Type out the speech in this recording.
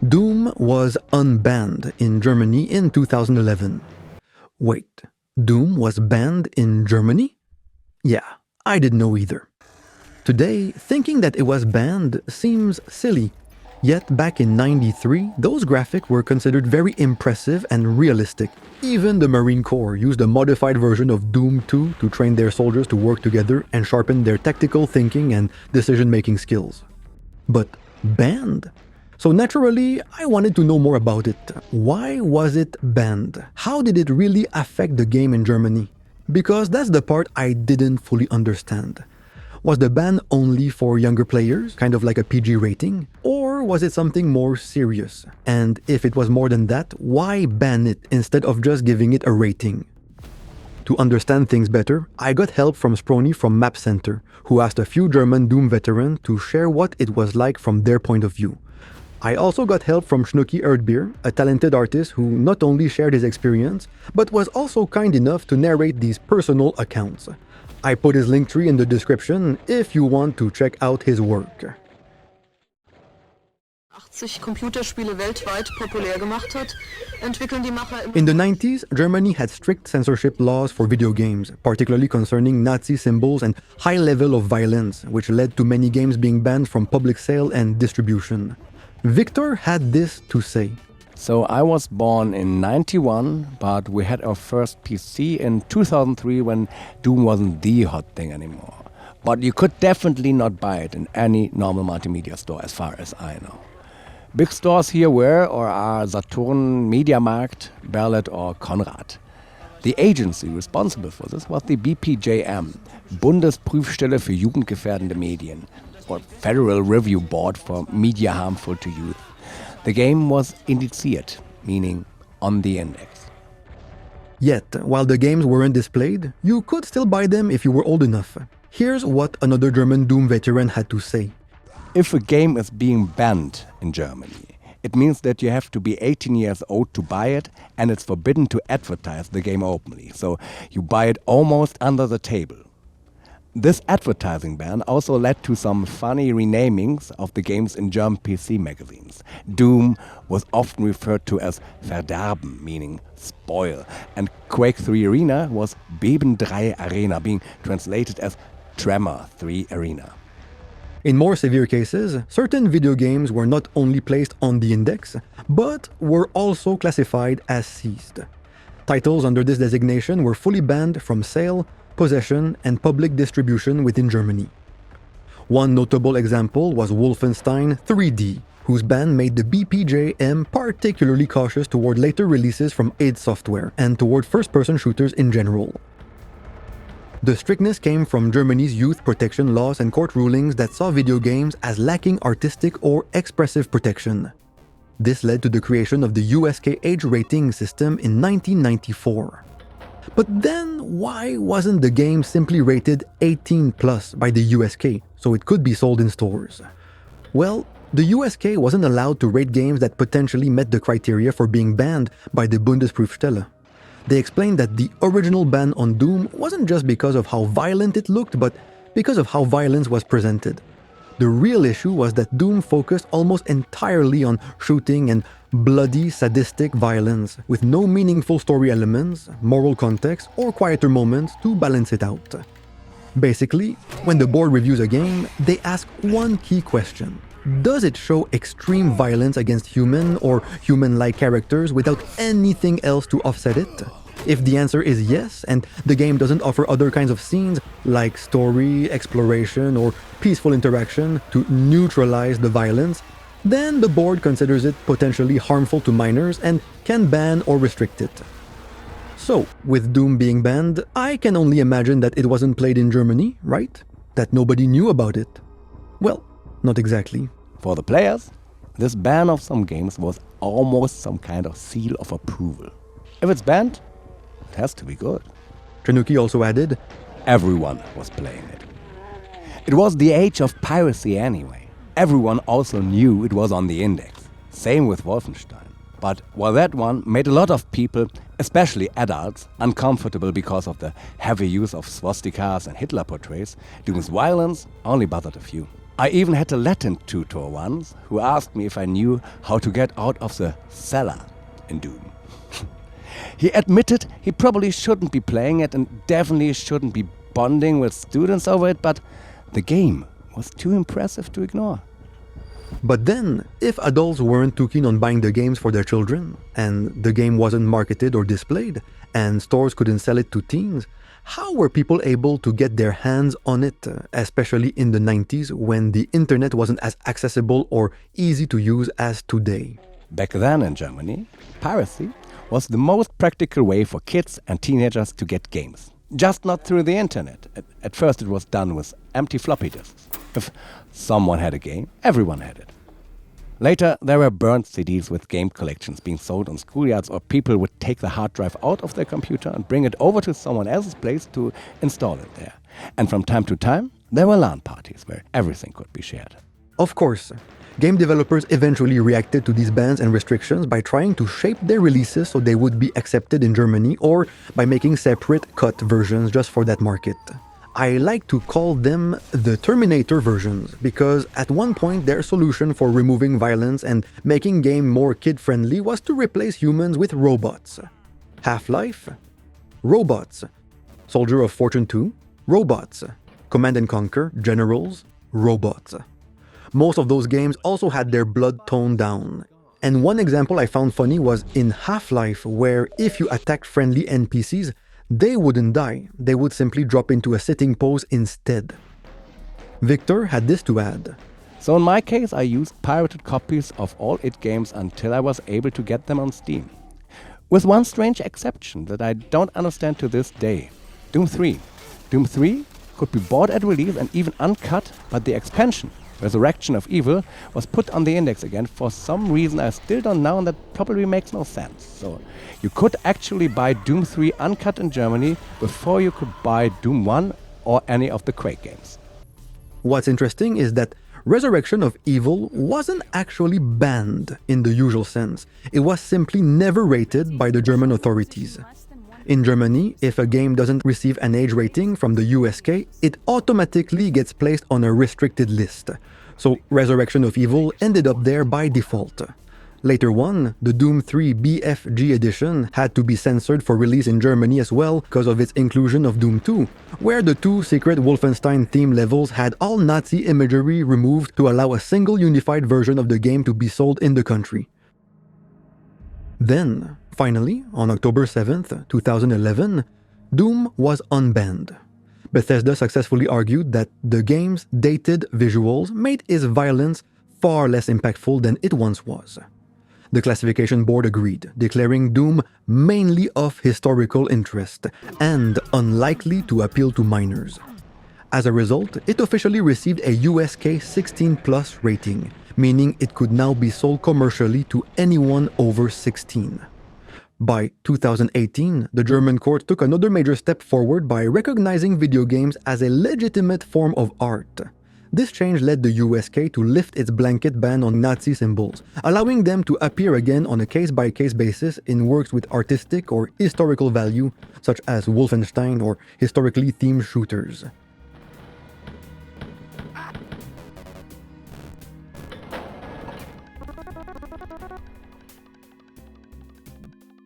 Doom was unbanned in Germany in 2011. Wait, Doom was banned in Germany? Yeah, I didn't know either. Today, thinking that it was banned seems silly. Yet back in '93, those graphics were considered very impressive and realistic. Even the Marine Corps used a modified version of Doom 2 to train their soldiers to work together and sharpen their tactical thinking and decision-making skills. But banned? So naturally, I wanted to know more about it. Why was it banned? How did it really affect the game in Germany? Because that's the part I didn't fully understand. Was the ban only for younger players, kind of like a PG rating? Or was it something more serious? And if it was more than that, why ban it instead of just giving it a rating? To understand things better, I got help from Sprony from Map Center, who asked a few German Doom veterans to share what it was like from their point of view. I also got help from Schnucki Erdbeer, a talented artist who not only shared his experience, but was also kind enough to narrate these personal accounts. I put his link tree in the description if you want to check out his work. 80 Computerspiele weltweit populär gemacht hat, entwickeln die Macher In the 90s, Germany had strict censorship laws for video games, particularly concerning Nazi symbols and high level of violence, which led to many games being banned from public sale and distribution. Victor had this to say. So I was born in 91, but we had our first PC in 2003 when Doom wasn't the hot thing anymore. But you could definitely not buy it in any normal multimedia store as far as I know. Big stores here were or are Saturn, Mediamarkt, Berlet or Konrad. The agency responsible for this was the BPJM, Bundesprüfstelle für jugendgefährdende Medien, or Federal Review Board for Media Harmful to Youth. The game was indiziert, meaning on the index. Yet, while the games weren't displayed, you could still buy them if you were old enough. Here's what another German Doom veteran had to say. If a game is being banned in Germany, it means that you have to be 18 years old to buy it, and it's forbidden to advertise the game openly, so you buy it almost under the table. This advertising ban also led to some funny renamings of the games in German PC magazines. Doom was often referred to as Verderben, meaning spoil, and Quake 3 Arena was Beben 3 Arena, being translated as Tremor 3 Arena. In more severe cases, certain video games were not only placed on the index, but were also classified as seized. Titles under this designation were fully banned from sale, possession, and public distribution within Germany. One notable example was Wolfenstein 3D, whose ban made the BPJM particularly cautious toward later releases from id Software and toward first-person shooters in general. The strictness came from Germany's youth protection laws and court rulings that saw video games as lacking artistic or expressive protection. This led to the creation of the USK age rating system in 1994. But then, why wasn't the game simply rated 18 plus by the USK so it could be sold in stores? Well, the USK wasn't allowed to rate games that potentially met the criteria for being banned by the Bundesprüfstelle. They explained that the original ban on Doom wasn't just because of how violent it looked, but because of how violence was presented. The real issue was that Doom focused almost entirely on shooting and bloody, sadistic violence, with no meaningful story elements, moral context, or quieter moments to balance it out. Basically, when the board reviews a game, they ask one key question. Does it show extreme violence against human or human-like characters without anything else to offset it? If the answer is yes, and the game doesn't offer other kinds of scenes like story, exploration, or peaceful interaction to neutralize the violence, then the board considers it potentially harmful to minors and can ban or restrict it. So, with Doom being banned, I can only imagine that it wasn't played in Germany, right? That nobody knew about it. Well, not exactly. For the players, this ban of some games was almost some kind of seal of approval. If it's banned, it has to be good. Schnucki also added, everyone was playing it. It was the age of piracy anyway. Everyone also knew it was on the index. Same with Wolfenstein. But while that one made a lot of people, especially adults, uncomfortable because of the heavy use of swastikas and Hitler portraits, Doom's violence only bothered a few. I even had a Latin tutor once who asked me if I knew how to get out of the cellar in Doom. He admitted he probably shouldn't be playing it and definitely shouldn't be bonding with students over it, but the game was too impressive to ignore. But then, if adults weren't too keen on buying the games for their children, and the game wasn't marketed or displayed, and stores couldn't sell it to teens, how were people able to get their hands on it, especially in the 90s when the internet wasn't as accessible or easy to use as today? Back then in Germany, piracy was the most practical way for kids and teenagers to get games. Just not through the internet. At first it was done with empty floppy disks. If someone had a game, everyone had it. Later, there were burnt CDs with game collections being sold on schoolyards, or people would take the hard drive out of their computer and bring it over to someone else's place to install it there. And from time to time, there were LAN parties where everything could be shared. Of course, game developers eventually reacted to these bans and restrictions by trying to shape their releases so they would be accepted in Germany, or by making separate cut versions just for that market. I like to call them the Terminator versions, because at one point their solution for removing violence and making game more kid-friendly was to replace humans with robots. Half-Life? Robots. Soldier of Fortune 2? Robots. Command & Conquer? Generals? Robots. Most of those games also had their blood toned down. And one example I found funny was in Half-Life, where if you attacked friendly NPCs, they wouldn't die, they would simply drop into a sitting pose instead. Victor had this to add. So in my case, I used pirated copies of all IT games until I was able to get them on Steam. With one strange exception that I don't understand to this day. Doom 3. Doom 3 could be bought at release and even uncut, but the expansion, Resurrection of Evil, was put on the index again for some reason I still don't know, and that probably makes no sense. So you could actually buy Doom 3 uncut in Germany before you could buy Doom 1 or any of the Quake games. What's interesting is that Resurrection of Evil wasn't actually banned in the usual sense. It was simply never rated by the German authorities. In Germany, if a game doesn't receive an age rating from the USK, it automatically gets placed on a restricted list. So Resurrection of Evil ended up there by default. Later on, the Doom 3 BFG edition had to be censored for release in Germany as well because of its inclusion of Doom 2, where the two secret Wolfenstein theme levels had all Nazi imagery removed to allow a single unified version of the game to be sold in the country. Then, finally, on October 7th, 2011, Doom was unbanned. Bethesda successfully argued that the game's dated visuals made its violence far less impactful than it once was. The classification board agreed, declaring Doom mainly of historical interest and unlikely to appeal to minors. As a result, it officially received a USK 16+ rating, meaning it could now be sold commercially to anyone over 16. By 2018, the German court took another major step forward by recognizing video games as a legitimate form of art. This change led the USK to lift its blanket ban on Nazi symbols, allowing them to appear again on a case-by-case basis in works with artistic or historical value, such as Wolfenstein or historically themed shooters.